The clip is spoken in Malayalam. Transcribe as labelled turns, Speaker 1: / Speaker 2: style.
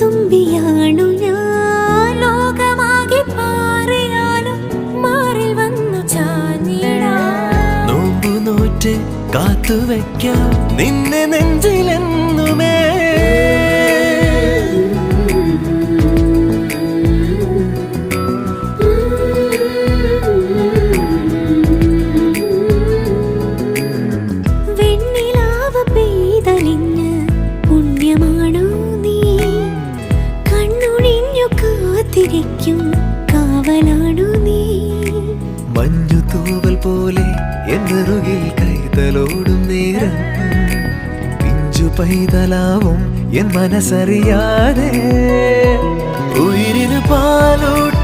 Speaker 1: തുമ്പിയാണു ഞാൻ ലോകമാകെ പാറിയാലും മാറിൽ വന്നു ചാഞ്ഞിടാം
Speaker 2: നോമ്പു നോറ്റ് കാത്തുവയ്ക്കാം നിന്നെ നെഞ്ചിലെന്നുമേ
Speaker 1: വെണ്ണിലാവ് പെയ്തലിഞ്ഞ് പുണ്യമാണോ നീ കണ്ണുഴിഞ്ഞു കാത്തിരിക്കും കാവലാണു നീ
Speaker 2: മഞ്ഞു തൂവൽ പോലെ എന്നറുകിൽ കൈതലോടും നേരം പിഞ്ചു പൈതലാവും എൻ മനസ്സറിയാതെ ഉയിരിന് പാലോട്